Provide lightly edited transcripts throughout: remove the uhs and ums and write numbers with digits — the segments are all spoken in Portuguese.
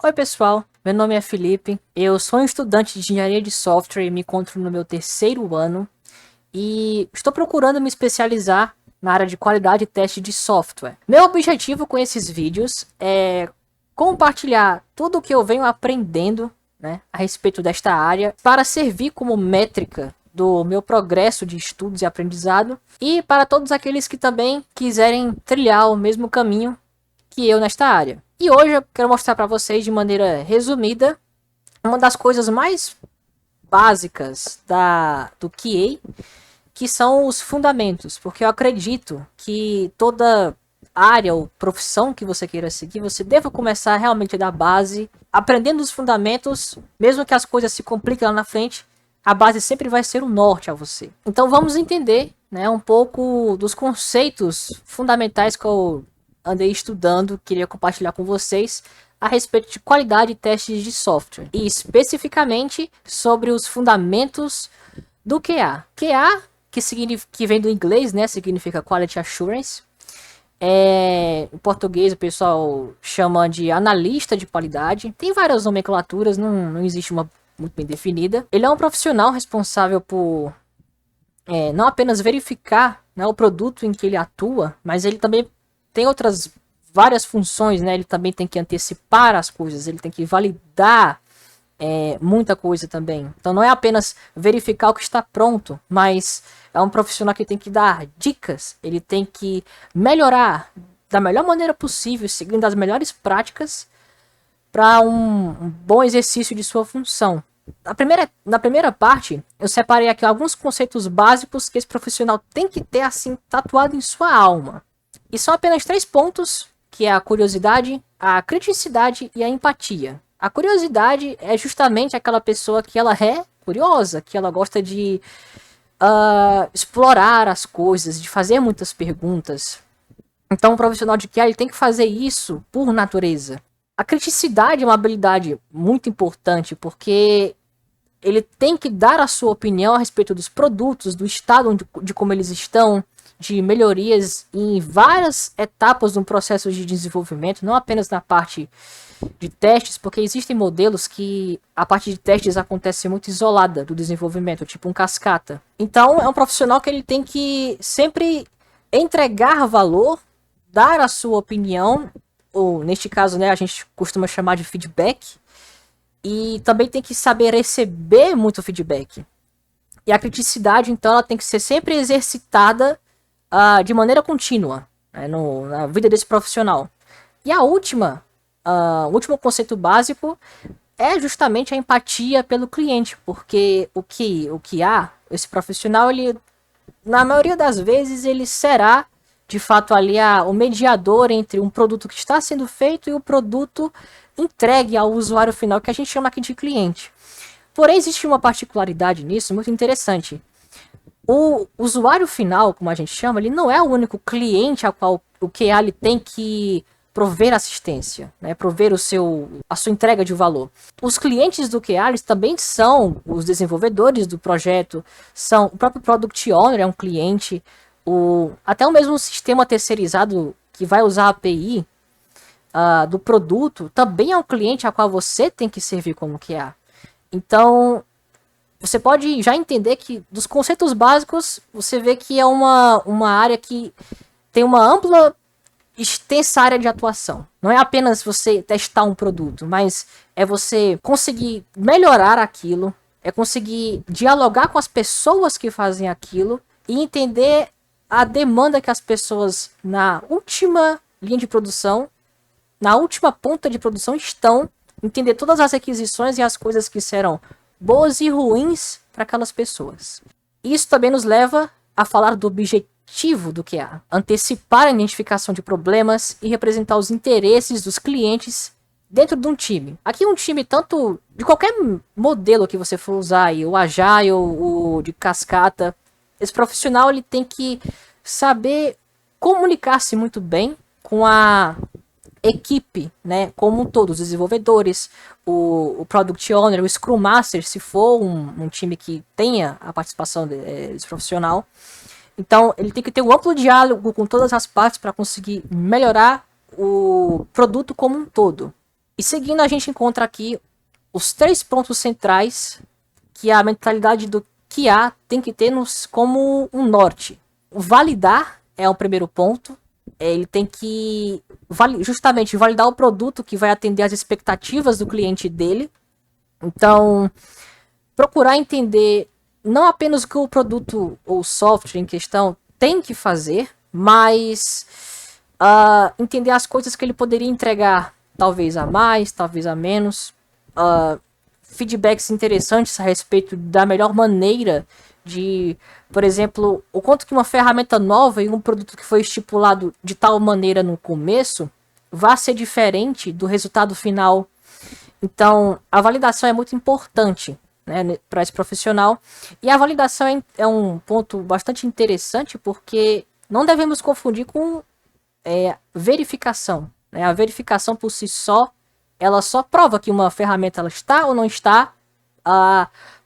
Oi pessoal, meu nome é Felipe, eu sou um estudante de engenharia de software e me encontro no meu terceiro ano e estou procurando me especializar na área de qualidade e teste de software. Meu objetivo com esses vídeos é compartilhar tudo o que eu venho aprendendo, né, a respeito desta área para servir como métrica do meu progresso de estudos e aprendizado e para todos aqueles que também quiserem trilhar o mesmo caminho que eu nesta área. E hoje eu quero mostrar para vocês de maneira resumida uma das coisas mais básicas do QA, que são os fundamentos, porque eu acredito que toda área ou profissão que você queira seguir, você deva começar realmente da base, aprendendo os fundamentos, mesmo que as coisas se compliquem lá na frente, a base sempre vai ser o norte a você. Então vamos entender, né, um pouco dos conceitos fundamentais que eu andei estudando, queria compartilhar com vocês a respeito de qualidade e testes de software, e especificamente sobre os fundamentos do QA. QA, que vem do inglês, né, significa Quality Assurance. Em português o pessoal chama de analista de qualidade. Tem várias nomenclaturas, não existe uma muito bem definida. Ele é um profissional responsável por não apenas verificar, né, o produto em que ele atua, mas ele também tem outras várias funções, né? Ele também tem que antecipar as coisas, ele tem que validar muita coisa também. Então não é apenas verificar o que está pronto, mas é um profissional que tem que dar dicas, ele tem que melhorar da melhor maneira possível, seguindo as melhores práticas para um bom exercício de sua função. Na primeira parte, eu separei aqui alguns conceitos básicos que esse profissional tem que ter assim tatuado em sua alma. E são apenas 3 pontos, que é a curiosidade, a criticidade e a empatia. A curiosidade é justamente aquela pessoa que ela é curiosa, que ela gosta de explorar as coisas, de fazer muitas perguntas. Então, um profissional de QA ele tem que fazer isso por natureza. A criticidade é uma habilidade muito importante, porque ele tem que dar a sua opinião a respeito dos produtos, do estado de como eles estão, de melhorias em várias etapas do processo de desenvolvimento, não apenas na parte de testes, porque existem modelos que a parte de testes acontece muito isolada do desenvolvimento, tipo um cascata. Então é um profissional que ele tem que sempre entregar valor, dar a sua opinião, ou neste caso, né, a gente costuma chamar de feedback, e também tem que saber receber muito feedback. E a criticidade, então, ela tem que ser sempre exercitada de maneira contínua, né, na vida desse profissional. E o último conceito básico é justamente a empatia pelo cliente, porque o que há, esse profissional, ele, na maioria das vezes, ele será de fato ali o mediador entre um produto que está sendo feito e o produto entregue ao usuário final, que a gente chama aqui de cliente. Porém, existe uma particularidade nisso muito interessante. O usuário final, como a gente chama, ele não é o único cliente ao qual o QA ele tem que prover assistência, né, prover a sua entrega de valor. Os clientes do QA eles também são os desenvolvedores do projeto, são o próprio Product Owner é um cliente, até o mesmo sistema terceirizado que vai usar a API do produto também é um cliente a qual você tem que servir como QA. Então, você pode já entender que dos conceitos básicos, você vê que é uma área que tem uma ampla, extensa área de atuação. Não é apenas você testar um produto, mas é você conseguir melhorar aquilo, é conseguir dialogar com as pessoas que fazem aquilo e entender a demanda que as pessoas na última linha de produção, na última ponta de produção estão, entender todas as requisições e as coisas que serão boas e ruins para aquelas pessoas. Isso também nos leva a falar do objetivo do QA, antecipar a identificação de problemas e representar os interesses dos clientes dentro de um time. Aqui um time tanto de qualquer modelo que você for usar, aí, o Agile, o de cascata, esse profissional ele tem que saber comunicar-se muito bem com a equipe, né, como um todo, os desenvolvedores, o Product Owner, o Scrum Master, se for um time que tenha a participação desse profissional. Então, ele tem que ter um amplo diálogo com todas as partes para conseguir melhorar o produto como um todo. E seguindo, a gente encontra aqui os 3 pontos centrais que a mentalidade do QA tem que ter como um norte. O validar é o primeiro ponto. Ele tem que justamente validar o produto que vai atender às expectativas do cliente dele. Então, procurar entender não apenas o que o produto ou software em questão tem que fazer, mas entender as coisas que ele poderia entregar, talvez a mais, talvez a menos. Feedbacks interessantes a respeito da melhor maneira de, por exemplo, o quanto que uma ferramenta nova e um produto que foi estipulado de tal maneira no começo vai ser diferente do resultado final. Então, a validação é muito importante, né, para esse profissional. E a validação é um ponto bastante interessante porque não devemos confundir com verificação. Né? A verificação por si só, ela só prova que uma ferramenta ela está ou não está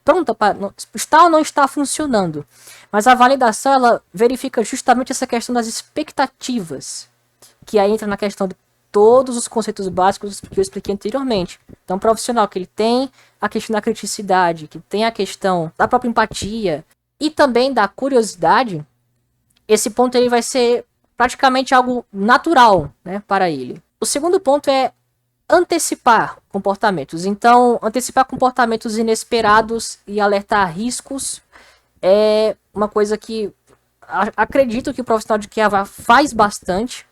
pronta para está ou não está funcionando. Mas a validação ela verifica justamente essa questão das expectativas, que aí entra na questão de todos os conceitos básicos que eu expliquei anteriormente. Então, um profissional que ele tem a questão da criticidade, que tem a questão da própria empatia e também da curiosidade, esse ponto ele vai ser praticamente algo natural, né, para ele. O segundo ponto é antecipar comportamentos. Então, antecipar comportamentos inesperados e alertar riscos é uma coisa que acredito que o profissional de QA faz bastante.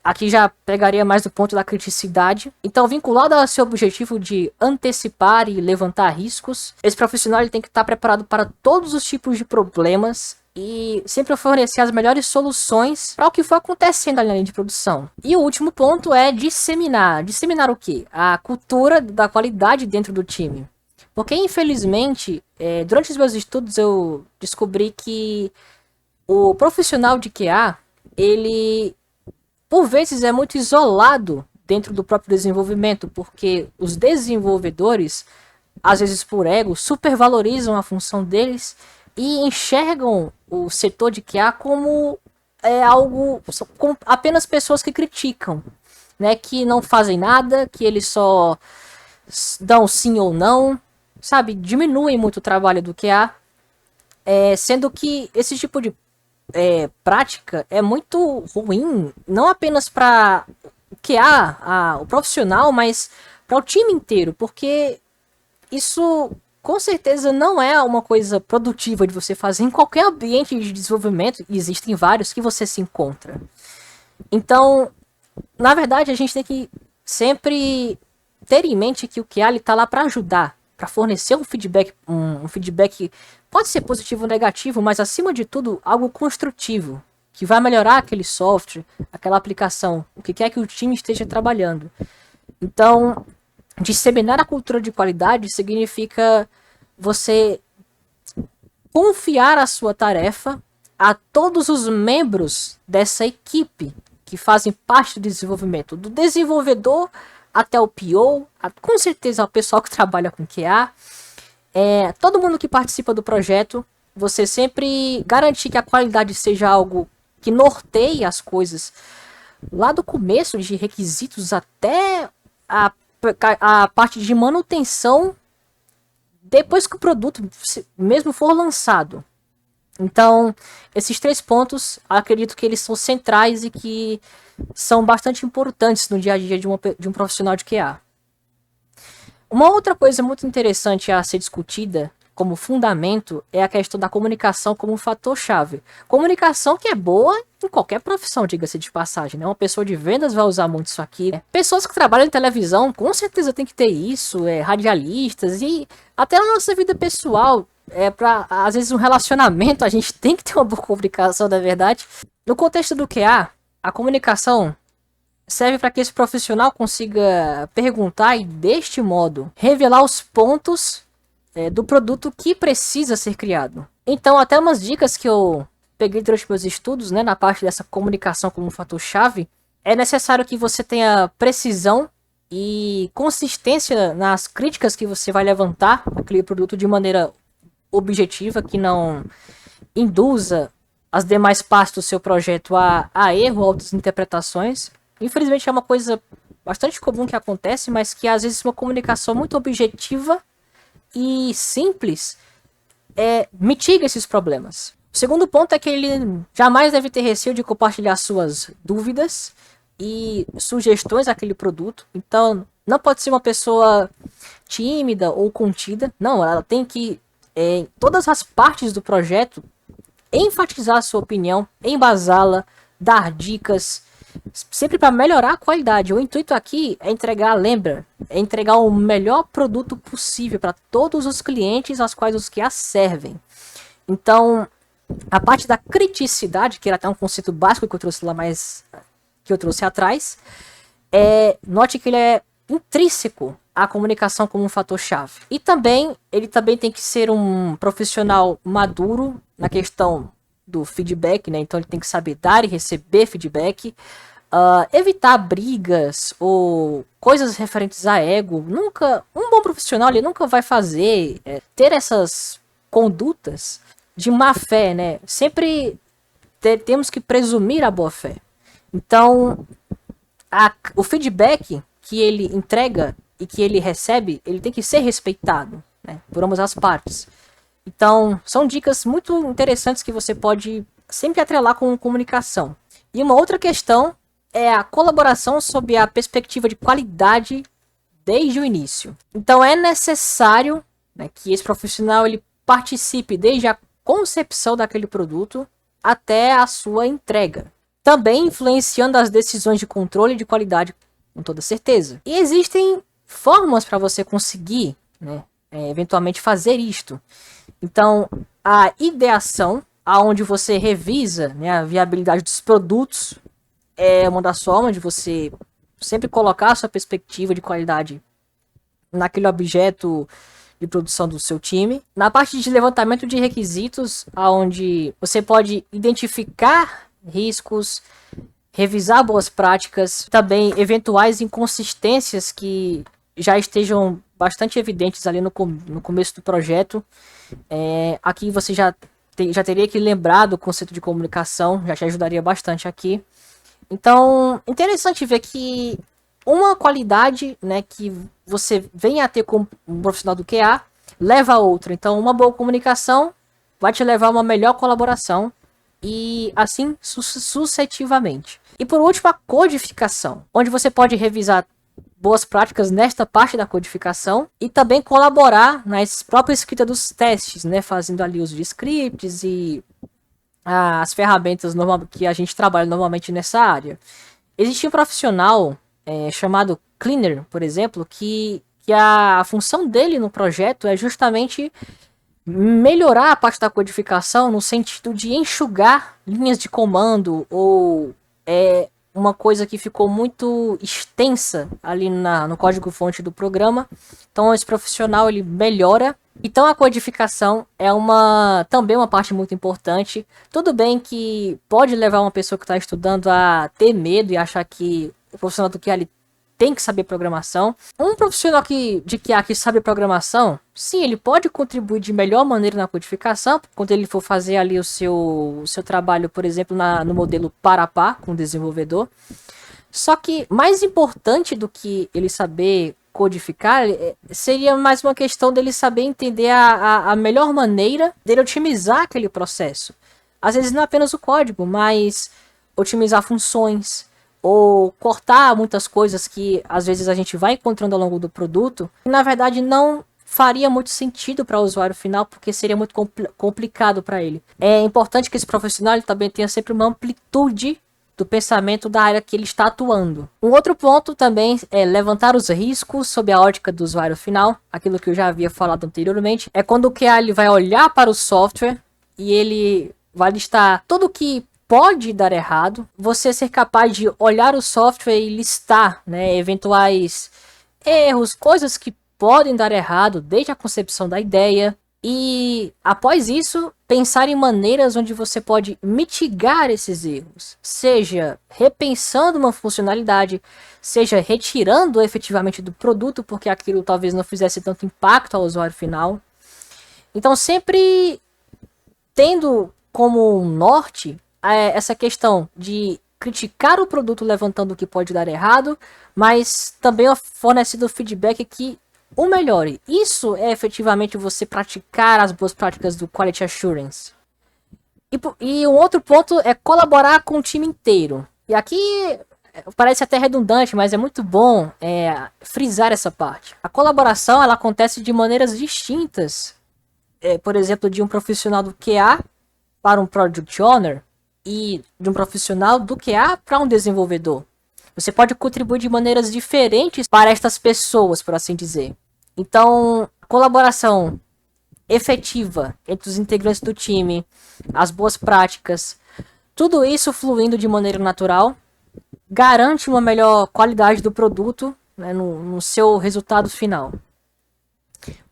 Aqui já pegaria mais do ponto da criticidade. Então, vinculado ao seu objetivo de antecipar e levantar riscos, esse profissional ele tem que estar preparado para todos os tipos de problemas e sempre oferecer as melhores soluções para o que for acontecendo ali na linha de produção. E o último ponto é disseminar. Disseminar o quê? A cultura da qualidade dentro do time. Porque, infelizmente, durante os meus estudos eu descobri que o profissional de QA, ele por vezes é muito isolado dentro do próprio desenvolvimento, porque os desenvolvedores, às vezes por ego, supervalorizam a função deles e enxergam o setor de QA como algo, como apenas pessoas que criticam, né, que não fazem nada, que eles só dão sim ou não, sabe, diminuem muito o trabalho do QA, sendo que esse tipo de prática é muito ruim, não apenas para o QA, o profissional, mas para o time inteiro, porque isso com certeza não é uma coisa produtiva de você fazer em qualquer ambiente de desenvolvimento, e existem vários que você se encontra. Então, na verdade, a gente tem que sempre ter em mente que o QA está lá para ajudar, para fornecer um feedback pode ser positivo ou negativo, mas acima de tudo algo construtivo, que vai melhorar aquele software, aquela aplicação, o que quer que o time esteja trabalhando. Então, disseminar a cultura de qualidade significa você confiar a sua tarefa a todos os membros dessa equipe que fazem parte do desenvolvimento, do desenvolvedor até o PO, com certeza o pessoal que trabalha com QA, todo mundo que participa do projeto, você sempre garantir que a qualidade seja algo que norteie as coisas, lá do começo de requisitos até a parte de manutenção, depois que o produto mesmo for lançado. Então, esses 3 pontos, acredito que eles são centrais e que são bastante importantes no dia a dia de um profissional de QA. Uma outra coisa muito interessante a ser discutida como fundamento é a questão da comunicação como um fator-chave. Comunicação que é boa em qualquer profissão, diga-se de passagem, né? Uma pessoa de vendas vai usar muito isso aqui. Pessoas que trabalham em televisão, com certeza tem que ter isso, radialistas e até na nossa vida pessoal, para às vezes um relacionamento, a gente tem que ter uma boa comunicação, na verdade. No contexto do QA, a comunicação serve para que esse profissional consiga perguntar e, deste modo, revelar os pontos do produto que precisa ser criado. Então, até umas dicas que eu peguei durante meus estudos, né, na parte dessa comunicação como um fator-chave, é necessário que você tenha precisão e consistência nas críticas que você vai levantar aquele produto de maneira objetiva, que não induza as demais partes do seu projeto a erro ou outras interpretações. Infelizmente é uma coisa bastante comum que acontece, mas que às vezes uma comunicação muito objetiva e simples mitiga esses problemas. O segundo ponto é que ele jamais deve ter receio de compartilhar suas dúvidas e sugestões àquele produto. Então, não pode ser uma pessoa tímida ou contida. Não, ela tem que, em todas as partes do projeto, enfatizar a sua opinião, embasá-la, dar dicas, sempre para melhorar a qualidade. O intuito aqui é entregar o melhor produto possível para todos os clientes aos quais os que a servem. Então, a parte da criticidade, que era até um conceito básico que eu trouxe lá mais, que eu trouxe atrás, note que ele é intrínseco à comunicação como um fator-chave. E também, ele também tem que ser um profissional maduro na questão do feedback, né? Então ele tem que saber dar e receber feedback, evitar brigas ou coisas referentes a ego. Um bom profissional ele nunca vai fazer, ter essas condutas de má fé, né? Sempre temos que presumir a boa fé. Então, o feedback que ele entrega e que ele recebe, ele tem que ser respeitado, né, por ambas as partes. Então, são dicas muito interessantes que você pode sempre atrelar com comunicação. E uma outra questão é a colaboração sob a perspectiva de qualidade desde o início. Então, é necessário, né, que esse profissional ele participe desde a concepção daquele produto até a sua entrega. Também influenciando as decisões de controle de qualidade com toda certeza. E existem formas para você conseguir, né, eventualmente fazer isto. Então, a ideação, aonde você revisa, né, a viabilidade dos produtos, é uma das formas de você sempre colocar a sua perspectiva de qualidade naquele objeto de produção do seu time. Na parte de levantamento de requisitos, aonde você pode identificar riscos, revisar boas práticas, também eventuais inconsistências que já estejam bastante evidentes ali no começo do projeto. Aqui você já teria que lembrar do conceito de comunicação, já te ajudaria bastante aqui. Então, interessante ver que uma qualidade, né, que você venha a ter como um profissional do QA leva a outra. Então, uma boa comunicação vai te levar a uma melhor colaboração e assim sucessivamente. E por último, a codificação, onde você pode revisar boas práticas nesta parte da codificação e também colaborar na própria escrita dos testes, né, fazendo ali uso de scripts e as ferramentas que a gente trabalha normalmente nessa área. Existe um profissional chamado Cleaner, por exemplo, que a função dele no projeto é justamente melhorar a parte da codificação no sentido de enxugar linhas de comando ou uma coisa que ficou muito extensa ali no código-fonte do programa. Então esse profissional ele melhora. Então a codificação é também uma parte muito importante. Tudo bem que pode levar uma pessoa que está estudando a ter medo e achar que o profissional do QA ele tem que saber programação. Um profissional de QA que sabe programação, sim, ele pode contribuir de melhor maneira na codificação, quando ele for fazer ali o seu trabalho, por exemplo, no modelo par a par com o desenvolvedor. Só que mais importante do que ele saber codificar, seria mais uma questão dele saber entender a melhor maneira dele otimizar aquele processo. Às vezes não apenas o código, mas otimizar funções, ou cortar muitas coisas que às vezes a gente vai encontrando ao longo do produto, e na verdade não faria muito sentido para o usuário final, porque seria muito complicado para ele. É importante que esse profissional ele também tenha sempre uma amplitude do pensamento da área que ele está atuando. Um outro ponto também é levantar os riscos sob a ótica do usuário final, aquilo que eu já havia falado anteriormente, é quando o QA ele vai olhar para o software e ele vai listar tudo o que pode dar errado, você ser capaz de olhar o software e listar, né, eventuais erros, coisas que podem dar errado desde a concepção da ideia, e após isso pensar em maneiras onde você pode mitigar esses erros, seja repensando uma funcionalidade, seja retirando efetivamente do produto porque aquilo talvez não fizesse tanto impacto ao usuário final. Então sempre tendo como norte essa questão de criticar o produto levantando o que pode dar errado, mas também fornecendo feedback que o melhore. Isso é efetivamente você praticar as boas práticas do Quality Assurance. E um outro ponto é colaborar com o time inteiro. E aqui parece até redundante, mas é muito bom frisar essa parte. A colaboração ela acontece de maneiras distintas. Por exemplo, de um profissional do QA para um Product Owner e de um profissional do QA para um desenvolvedor. Você pode contribuir de maneiras diferentes para estas pessoas, por assim dizer. Então, colaboração efetiva entre os integrantes do time, as boas práticas, tudo isso fluindo de maneira natural, garante uma melhor qualidade do produto, né, no seu resultado final.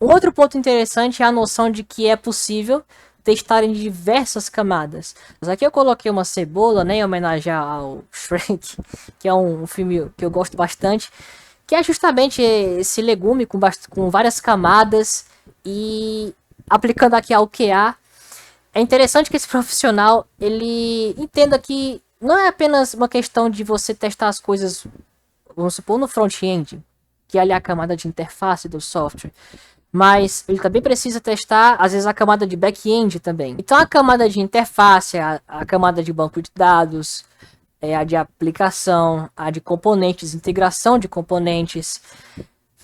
Um outro ponto interessante é a noção de que é possível testar em diversas camadas. Mas aqui eu coloquei uma cebola, né, em homenagem ao Shrek, que é um filme que eu gosto bastante, que é justamente esse legume com várias camadas e aplicando aqui ao QA. É interessante que esse profissional ele entenda que não é apenas uma questão de você testar as coisas, vamos supor, no front-end, que é ali a camada de interface do software, mas ele também precisa testar, às vezes, a camada de back-end também. Então, a camada de interface, a camada de banco de dados, a de aplicação, a de componentes, integração de componentes.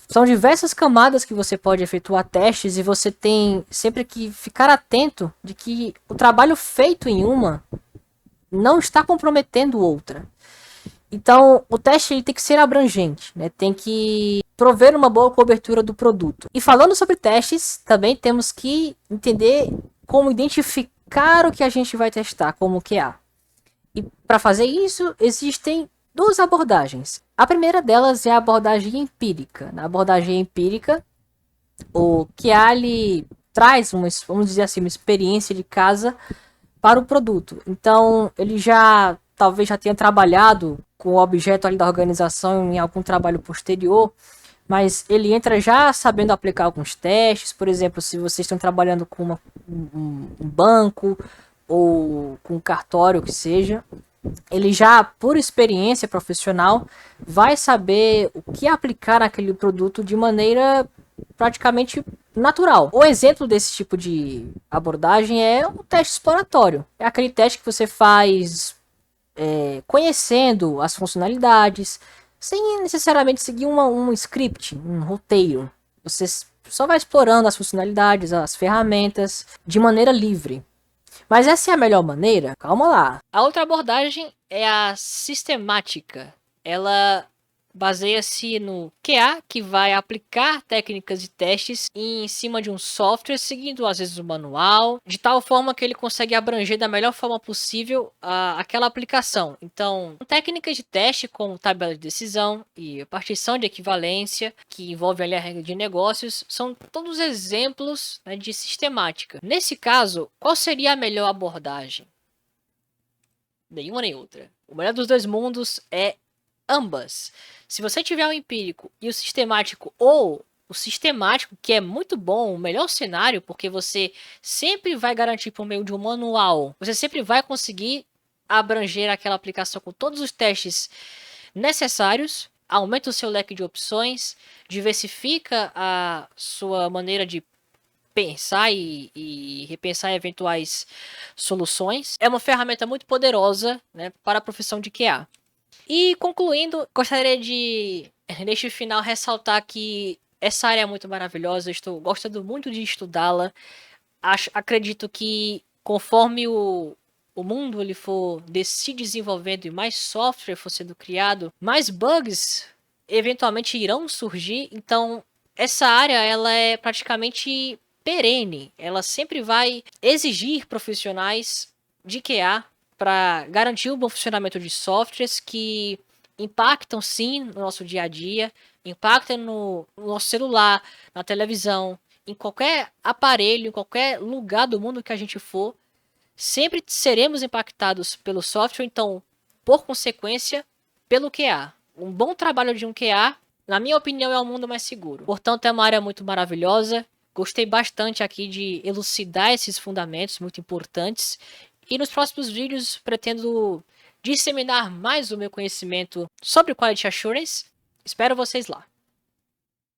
São diversas camadas que você pode efetuar testes e você tem sempre que ficar atento de que o trabalho feito em uma não está comprometendo outra. Então, o teste ele tem que ser abrangente, né? Tem que prover uma boa cobertura do produto. E falando sobre testes, também temos que entender como identificar o que a gente vai testar, como QA. E para fazer isso, existem duas abordagens. A primeira delas é a abordagem empírica. Na abordagem empírica, o QA ele traz, vamos dizer assim, uma experiência de casa para o produto. Então, ele talvez já tenha trabalhado com o objeto ali da organização em algum trabalho posterior, mas ele entra já sabendo aplicar alguns testes. Por exemplo, se vocês estão trabalhando com um banco ou com um cartório, que seja, ele já, por experiência profissional, vai saber o que aplicar naquele produto de maneira praticamente natural. O exemplo desse tipo de abordagem é o teste exploratório. É aquele teste que você faz conhecendo as funcionalidades, sem necessariamente seguir um script, um roteiro. Você só vai explorando as funcionalidades, as ferramentas, de maneira livre. Mas essa é a melhor maneira? Calma lá. A outra abordagem é a sistemática. Ela baseia-se no QA, que vai aplicar técnicas de testes em cima de um software, seguindo às vezes o manual, de tal forma que ele consegue abranger da melhor forma possível aquela aplicação. Então, técnicas de teste como tabela de decisão e partição de equivalência, que envolve ali a regra de negócios, são todos exemplos, né, de sistemática. Nesse caso, qual seria a melhor abordagem? Nenhuma nem outra. O melhor dos dois mundos é ambas. Se você tiver o empírico e o sistemático, ou o sistemático, que é muito bom, o melhor cenário, porque você sempre vai garantir por meio de um manual, você sempre vai conseguir abranger aquela aplicação com todos os testes necessários, aumenta o seu leque de opções, diversifica a sua maneira de pensar e repensar eventuais soluções. É uma ferramenta muito poderosa, né, para a profissão de QA. E concluindo, gostaria de, neste final, ressaltar que essa área é muito maravilhosa, estou gostando muito de estudá-la. Acredito que conforme o mundo ele for se desenvolvendo e mais software for sendo criado, mais bugs eventualmente irão surgir. Então, essa área ela é praticamente perene. Ela sempre vai exigir profissionais de QA para garantir o bom funcionamento de softwares que impactam sim no nosso dia a dia, impactam no nosso celular, na televisão, em qualquer aparelho, em qualquer lugar do mundo que a gente for, sempre seremos impactados pelo software, então, por consequência, pelo QA. Um bom trabalho de um QA, na minha opinião, é um mundo mais seguro. Portanto, é uma área muito maravilhosa. Gostei bastante aqui de elucidar esses fundamentos muito importantes. E nos próximos vídeos pretendo disseminar mais o meu conhecimento sobre Quality Assurance. Espero vocês lá.